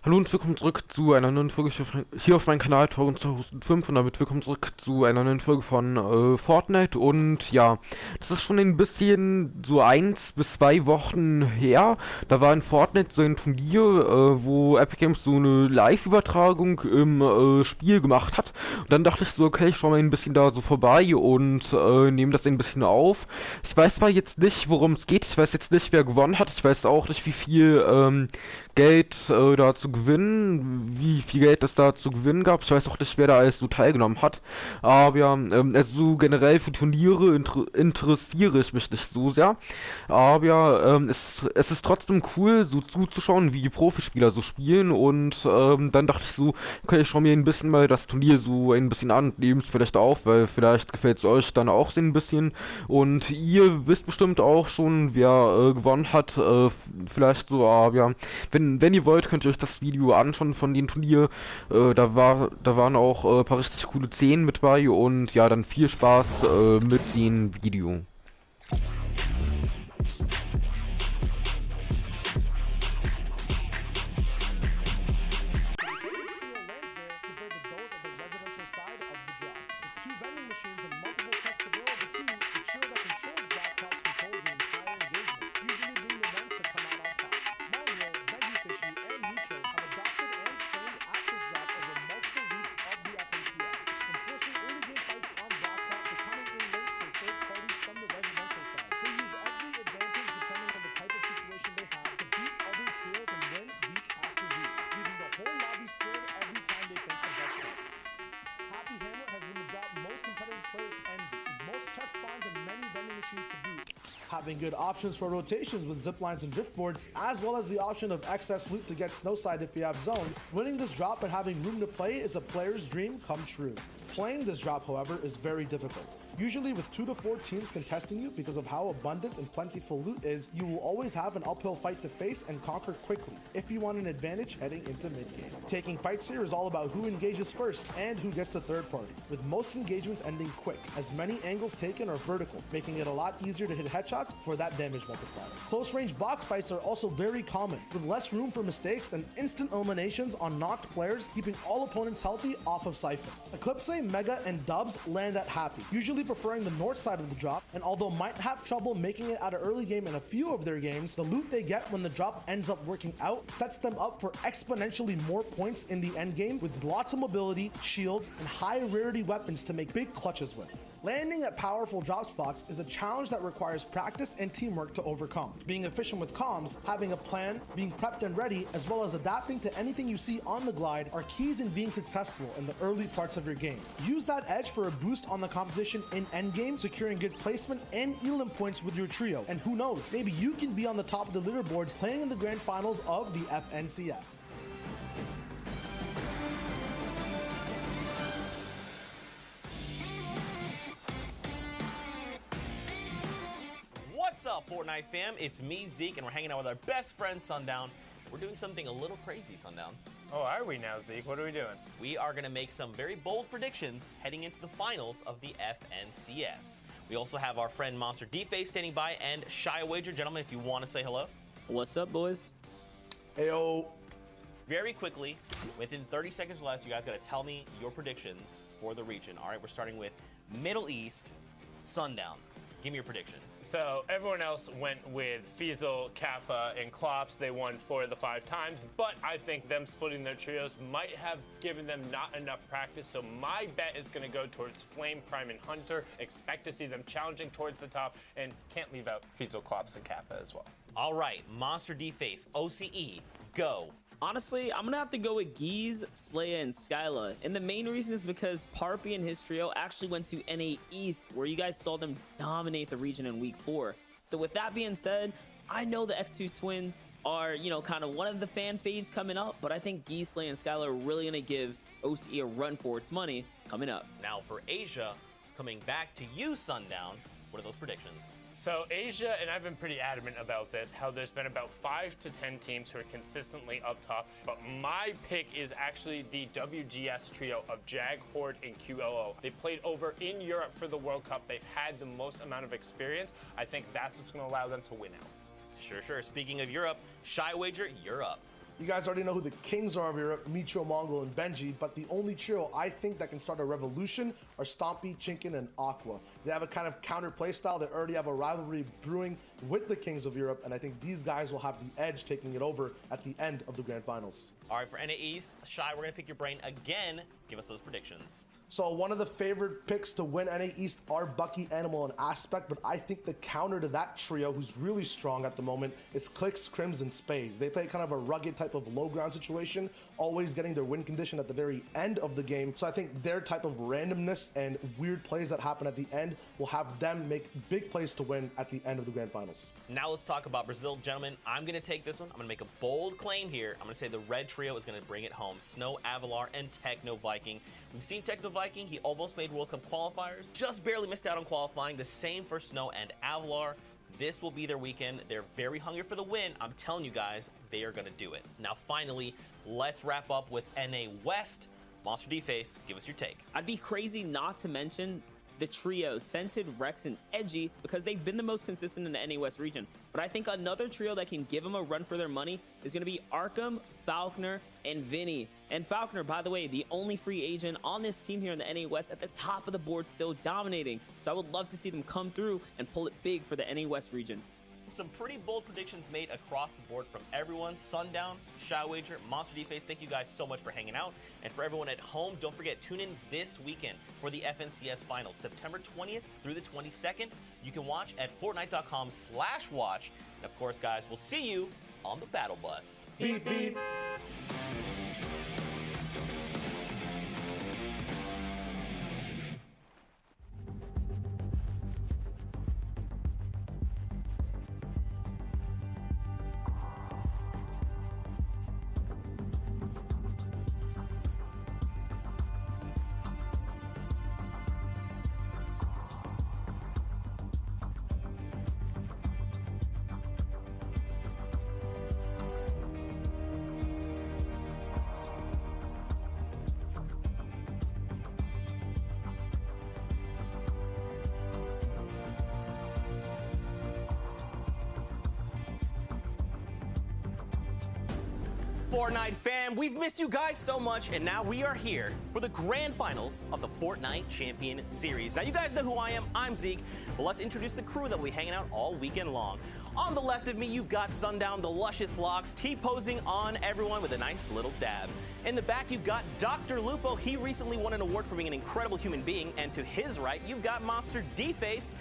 Hallo und willkommen zurück zu einer neuen Folge hier auf meinem Kanal Torgen 2005 und damit willkommen zurück zu einer neuen Folge von Fortnite. Und ja, das ist schon ein bisschen so 1 bis 2 Wochen her. Da war in Fortnite so ein Turnier, wo Epic Games so eine Live-Übertragung im Spiel gemacht hat. Und dann dachte ich so, okay, ich schau mal ein bisschen da so vorbei und nehme das ein bisschen auf. Ich weiß zwar jetzt nicht, worum es geht, ich weiß jetzt nicht, wer gewonnen hat, ich weiß auch nicht, wie viel Geld da zu gewinnen, wie viel Geld es da zu gewinnen gab. Ich weiß auch nicht, wer da alles so teilgenommen hat. Aber ja, also so generell für Turniere interessiere ich mich nicht so sehr. Aber ja, es ist trotzdem cool, so zuzuschauen, wie die Profispieler so spielen. Und dann dachte ich so, okay, ich schaue mir ein bisschen mal das Turnier so ein bisschen an und nehme es vielleicht auf, weil vielleicht gefällt es euch dann auch so ein bisschen. Und ihr wisst bestimmt auch schon, wer gewonnen hat. Vielleicht so, aber ja, wenn ihr wollt, könnt ihr euch das Video anschauen von dem Turnier. Da waren auch ein paar richtig coole Szenen mit bei und ja, dann viel Spaß mit dem Video. Having good options for rotations with zip lines and drift boards, as well as the option of excess loot to get snowside if you have zone. Winning this drop and having room to play is a player's dream come true. Playing this drop, however, is very difficult. Usually with 2 to 4 teams contesting you because of how abundant and plentiful loot is, you will always have an uphill fight to face and conquer quickly if you want an advantage heading into mid-game. Taking fights here is all about who engages first and who gets to third party, with most engagements ending quick, as many angles taken are vertical, making it a lot easier to hit headshots for that damage multiplier. Close range box fights are also very common, with less room for mistakes and instant eliminations on knocked players, keeping all opponents healthy off of Siphon. Eclipse, Mega, and Dubs land at Happy, usually preferring the north side of the drop, and although might have trouble making it out of early game in a few of their games, the loot they get when the drop ends up working out sets them up for exponentially more points in the end game with lots of mobility, shields, and high rarity weapons to make big clutches with. Landing at powerful drop spots is a challenge that requires practice and teamwork to overcome. Being efficient with comms, having a plan, being prepped and ready, as well as adapting to anything you see on the glide are keys in being successful in the early parts of your game. Use that edge for a boost on the competition in endgame, securing good placement and elim points with your trio. And who knows, maybe you can be on the top of the leaderboards playing in the grand finals of the FNCS. What's up, Fortnite fam? It's me, Zeke, and we're hanging out with our best friend, Sundown. We're doing something a little crazy, Sundown. Oh, are we now, Zeke? What are we doing? We are going to make some very bold predictions heading into the finals of the FNCS. We also have our friend Monster D-Face standing by and Shy Wager. Gentlemen, if you want to say hello. What's up, boys? Heyo. Very quickly, within 30 seconds or less, you guys got to tell me your predictions for the region. All right, we're starting with Middle East, Sundown. Give me your prediction. So everyone else went with Fiesel, Kappa, and Klops. They won 4 of the 5 times, but I think them splitting their trios might have given them not enough practice. So my bet is going to go towards Flame, Prime, and Hunter. Expect to see them challenging towards the top, and can't leave out Fiesel, Klops, and Kappa as well. All right, Monster D-Face, OCE, go. Honestly, I'm gonna have to go with Geese, Slaya, and Skyla. And the main reason is because Parpy and his trio actually went to NA East, where you guys saw them dominate the region in week 4. So with that being said, I know the X2 twins are, kind of one of the fan faves coming up, but I think Geese, Slaya, and Skyla are really gonna give OCE a run for its money coming up. Now for Asia, coming back to you, Sundown, what are those predictions? So Asia, and I've been pretty adamant about this, how there's been about 5 to 10 teams who are consistently up top, but my pick is actually the WGS trio of Jag, Horde, and QLO. They played over in Europe for the World Cup. They've had the most amount of experience. I think that's what's going to allow them to win out. Sure. Speaking of Europe, Shy Wager, you're up. You guys already know who the kings are of Europe, Mitro, Mongol, and Benji, but the only trio I think that can start a revolution are Stompy, Chinkin, and Aqua. They have a kind of counter playstyle. They already have a rivalry brewing with the kings of Europe, and I think these guys will have the edge taking it over at the end of the Grand Finals. All right, for NA East, Shy, we're gonna pick your brain again. Give us those predictions. So one of the favorite picks to win NA East are Bucky, Animal, and Aspect, but I think the counter to that trio, who's really strong at the moment, is Clicks, Crims, and Spades. They play kind of a rugged type of low ground situation, always getting their win condition at the very end of the game. So I think their type of randomness and weird plays that happen at the end will have them make big plays to win at the end of the Grand Finals. Now let's talk about Brazil, gentlemen. I'm gonna take this one. I'm gonna make a bold claim here. I'm gonna say the red trio is gonna bring it home. Snow, Avalar, and Techno Viking. We've seen Techno Viking. He almost made World Cup qualifiers. Just barely missed out on qualifying. The same for Snow and Avalar. This will be their weekend. They're very hungry for the win. I'm telling you guys, they are gonna do it. Now finally, let's wrap up with NA West. Monster D-Face, give us your take. I'd be crazy not to mention the trio, Scented, Rex, and Edgy, because they've been the most consistent in the NA West region. But I think another trio that can give them a run for their money is going to be Arkham, Falconer, and Vinny. And Falconer, by the way, the only free agent on this team here in the NA West, at the top of the board, still dominating. So I would love to see them come through and pull it big for the NA West region. Some pretty bold predictions made across the board from everyone. Sundown, Shy Wager, Monster D-Face, thank you guys so much for hanging out. And for everyone at home, don't forget, tune in this weekend for the FNCS Finals, September 20th through the 22nd. You can watch at Fortnite.com/watch. And of course, guys, we'll see you on the Battle Bus. Beep, beep. Fortnite fam, we've missed you guys so much, and now we are here for the grand finals of the Fortnite Champion Series. Now you guys know who I am, I'm Zeke, but let's introduce the crew that will be hanging out all weekend long. On the left of me, you've got Sundown, the luscious locks, T-posing on everyone with a nice little dab. In the back, you've got Dr. Lupo. He recently won an award for being an incredible human being, and to his right, you've got Monster D-Face,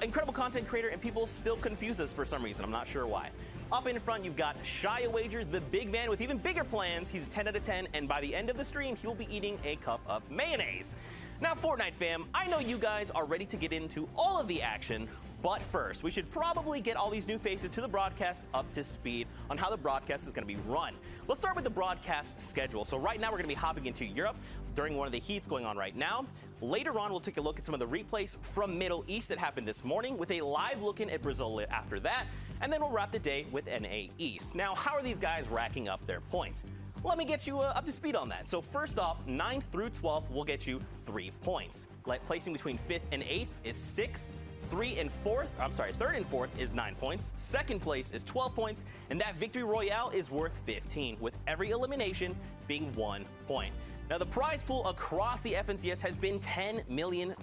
incredible content creator, and people still confuse us for some reason, I'm not sure why. Up in front, you've got Shy Wager, the big man with even bigger plans. He's a 10 out of 10, and by the end of the stream, he'll be eating a cup of mayonnaise. Now, Fortnite fam, I know you guys are ready to get into all of the action, but first, we should probably get all these new faces to the broadcast up to speed on how the broadcast is going to be run. Let's start with the broadcast schedule. So right now, we're going to be hopping into Europe during one of the heats going on right now. Later on, we'll take a look at some of the replays from Middle East that happened this morning with a live look-in at Brazil after that, and then we'll wrap the day with NA East. Now, how are these guys racking up their points? Let me get you up to speed on that. So first off, 9th through 12th will get you 3 points. Placing between 5th and 8th is 6. 3 and 4th, I'm sorry, 3rd and 4th is 9 points. 2nd place is 12 points, and that victory royale is worth 15, with every elimination being 1 point. Now, the prize pool across the FNCS has been $10 million.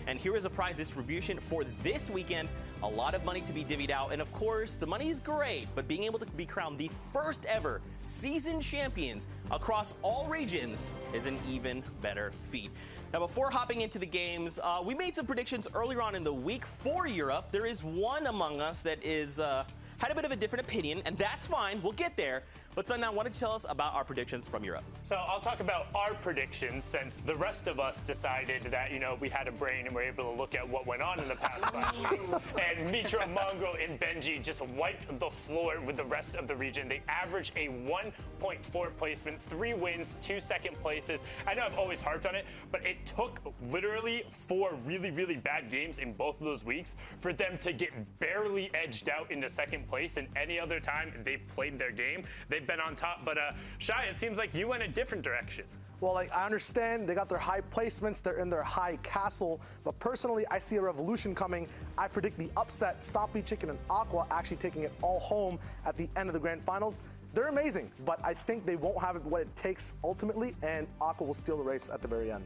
And here is a prize distribution for this weekend. A lot of money to be divvied out. And of course, the money is great, but being able to be crowned the first ever season champions across all regions is an even better feat. Now, before hopping into the games, we made some predictions earlier on in the week for Europe. There is one among us that is had a bit of a different opinion, and that's fine. We'll get there. But Sundown, why don't you tell us about our predictions from Europe? So I'll talk about our predictions, since the rest of us decided that, you know, we had a brain and were able to look at what went on in the past 5 weeks. And Mitro, Mongo, and Benji just wiped the floor with the rest of the region. They averaged a 1.4 placement, 3 wins, 2 second places. I know I've always harped on it, but it took literally 4 really, really bad games in both of those weeks for them to get barely edged out into second place. And any other time they've played their game, they've been on top. But Shy, it seems like you went a different direction. Well, like, I understand they got their high placements, they're in their high castle, but personally, I see a revolution coming. I predict the upset, Stompy Chicken and Aqua actually taking it all home at the end of the grand finals. They're amazing, but I think they won't have what it takes ultimately, and Aqua will steal the race at the very end.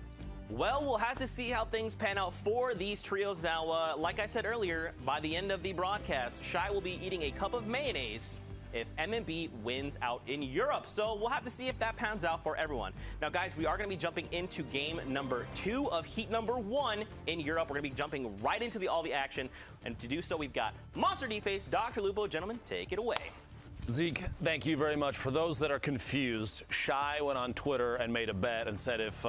Well, we'll have to see how things pan out for these trios. Now, like I said earlier, by the end of the broadcast, Shy will be eating a cup of mayonnaise if MMB wins out in Europe. So we'll have to see if that pans out for everyone. Now, guys, we are going to be jumping into game number 2 of heat number 1 in Europe. We're going to be jumping right into all the action. And to do so, we've got Monster D-Face, Dr. Lupo. Gentlemen, take it away. Zeke, thank you very much. For those that are confused, Shy went on Twitter and made a bet and said if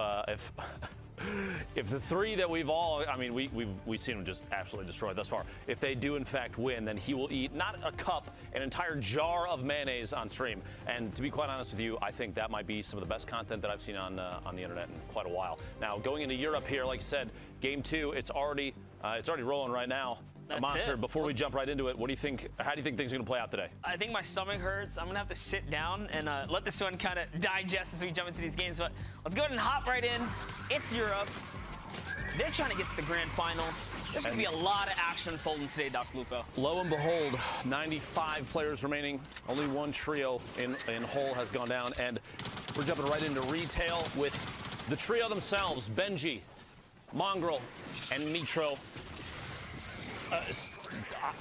the three that we've all, I mean, we've seen them just absolutely destroyed thus far. If they do in fact win, then he will eat not a cup, an entire jar of mayonnaise on stream. And to be quite honest with you, I think that might be some of the best content that I've seen on the internet in quite a while. Now, going into Europe here, like I said, game 2, it's already rolling right now. That's Monster, it. before we jump right into it, what do you think? How do you think things are going to play out today? I think my stomach hurts. I'm gonna have to sit down and let this one kind of digest as we jump into these games. But let's go ahead and hop right in. It's Europe. They're trying to get to the grand finals. There's gonna be a lot of action unfolding today, Dr. Lupo. Lo and behold, 95 players remaining. Only one trio in Hull has gone down, and we're jumping right into retail with the trio themselves: Benji, Mongrel, and Mitro.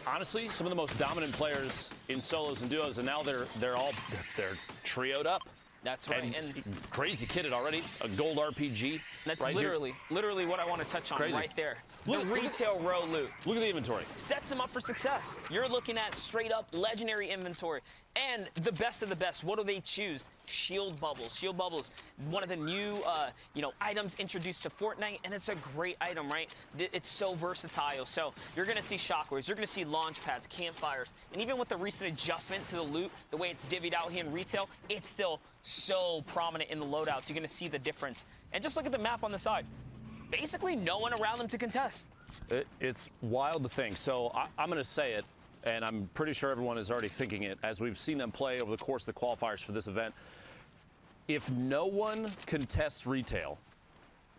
Honestly, some of the most dominant players in solos and duos, and now they're trioed up. That's right. And crazy kitted already. A gold RPG. That's right literally what I want to touch on Crazy. right there. Look- The look at- retail row loot Look at the inventory. sets them up for success. You're looking at straight up legendary inventory. And the best of the best, what do they choose? Shield bubbles. Shield bubbles, one of the new items introduced to Fortnite, and it's a great item, right? It's so versatile. So you're gonna see shockwaves, you're gonna see launch pads, campfires, and even with the recent adjustment to the loot, the way it's divvied out here in retail, it's still so prominent in the loadouts. You're gonna see the difference. And just look at the map on the side. Basically no one around them to contest. It's wild to think. So I'm going to say it, and I'm pretty sure everyone is already thinking it, as we've seen them play over the course of the qualifiers for this event. If no one contests retail,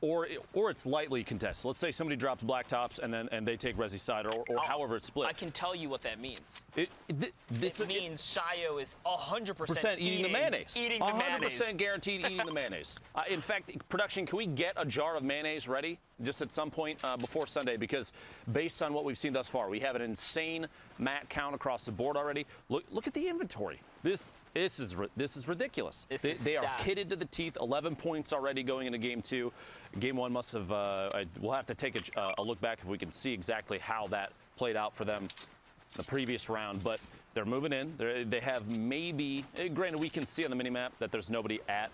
or it's lightly contested, let's say somebody drops black tops and they take Resi side, or however it's split. I can tell you what that means. It means Shayo is 100% eating the mayonnaise. Eating the 100% mayonnaise. guaranteed eating the mayonnaise. In fact, production, can we get a jar of mayonnaise ready just at some point before Sunday? Because based on what we've seen thus far, we have an insane mat count across the board already. Look at the inventory. This is ridiculous. They are kitted to the teeth. 11 points already going into game 2. Game 1 must have. We'll have to take a look back if we can see exactly how that played out for them the previous round. But they're moving in. They have maybe. Granted, we can see on the minimap that there's nobody at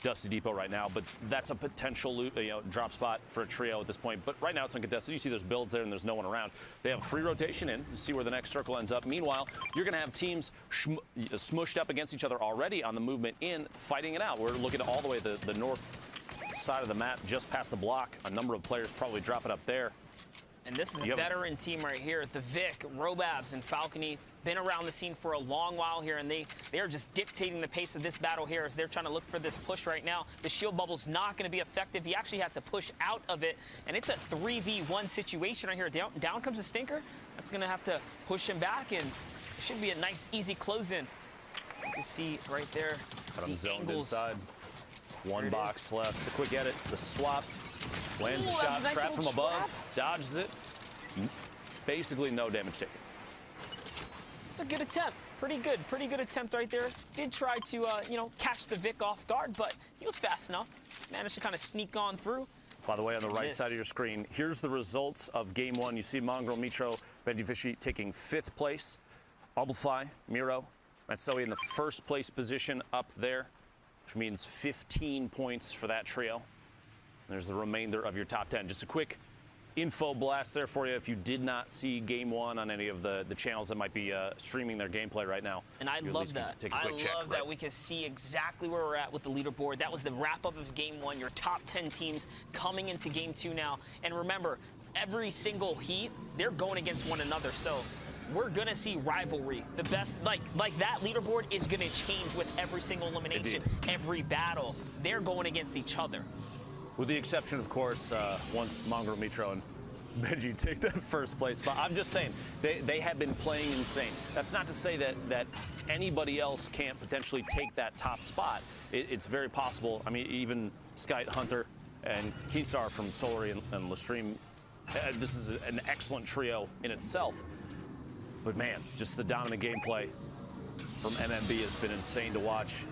Dusty Depot right now, but that's a potential drop spot for a trio at this point. But right now it's uncontested. You see there's builds there and there's no one around. They have free rotation in to see where the next circle ends up. Meanwhile, you're going to have teams smushed up against each other already on the movement in, fighting it out. We're looking all the way to the north side of the map, just past the block. A number of players probably dropping up there. And this is a veteran team right here. The Vic, Robabs, and Falcony been around the scene for a long while here, and they are just dictating the pace of this battle here as they're trying to look for this push right now. The shield bubble's not going to be effective. He actually had to push out of it, and it's a 3v1 situation right here. Down comes the Stinker. That's going to have to push him back, and it should be a nice, easy close-in. You can see right there Got him the zoned angles. inside. One it box left. The quick edit, the swap. Lands a Ooh, shot, nice trap from little above, trap. dodges it. Basically no damage taken. It's a good attempt. Pretty good attempt right there. Did try to, catch the Vic off guard, but he was fast enough. Managed to kind of sneak on through. By the way, on the right Miss. side of your screen, here's the results of game 1. You see Mongrel, Mitro, Benji Fishy taking 5th place. Alblefly, Miro, Matsoe in the 1st place position up there, which means 15 points for that trio. There's the remainder of your top 10. Just a quick info blast there for you if you did not see game 1 on any of the channels that might be streaming their gameplay right now. And I You at love least can that. take a I quick check, love that right? we can see exactly where we're at with the leaderboard. That was the wrap-up of Game 1, your top 10 teams coming into Game 2 now. And remember, every single heat, they're going against one another. So we're gonna see rivalry. The best, like that leaderboard is gonna change with every single elimination, every battle. They're going against each other. With the exception, of course, once Mongrel Mitro and Benji take that first place spot. I'm just saying, they have been playing insane. That's not to say that anybody else can't potentially take that top spot. It's very possible. I mean, even Skyt, Hunter, and Keystar from Solary and Lestream, this is an excellent trio in itself. But man, just the dominant gameplay from MMB has been insane to watch.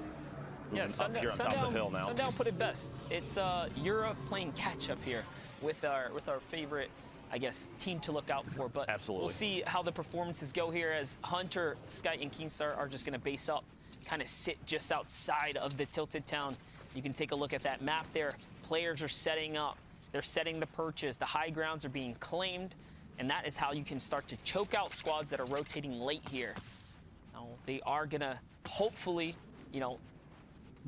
Yeah, Up here on top of the hill now. Sundown put it best. It's Europe playing catch up here with our favorite, I guess, team to look out for. But Absolutely. We'll see how the performances go here as Hunter, Sky, and Keenstar are just going to base up, kind of sit just outside of the Tilted Town. You can take a look at that map there. Players are setting up. They're setting the perches. The high grounds are being claimed. And that is how you can start to choke out squads that are rotating late here. Now, they are going to hopefully, you know,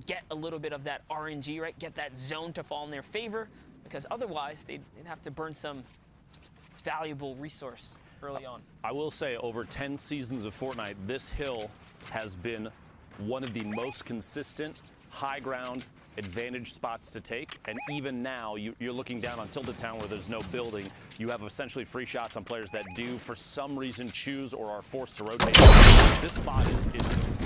get a little bit of that RNG, right? Get that zone to fall in their favor, because otherwise they'd have to burn some valuable resource early on. I will say, over 10 seasons of Fortnite, this hill has been one of the most consistent high ground advantage spots to take. And even now, you're looking down on Tilted Town where there's no building. You have essentially free shots on players that do, for some reason, choose or are forced to rotate. This spot is insane.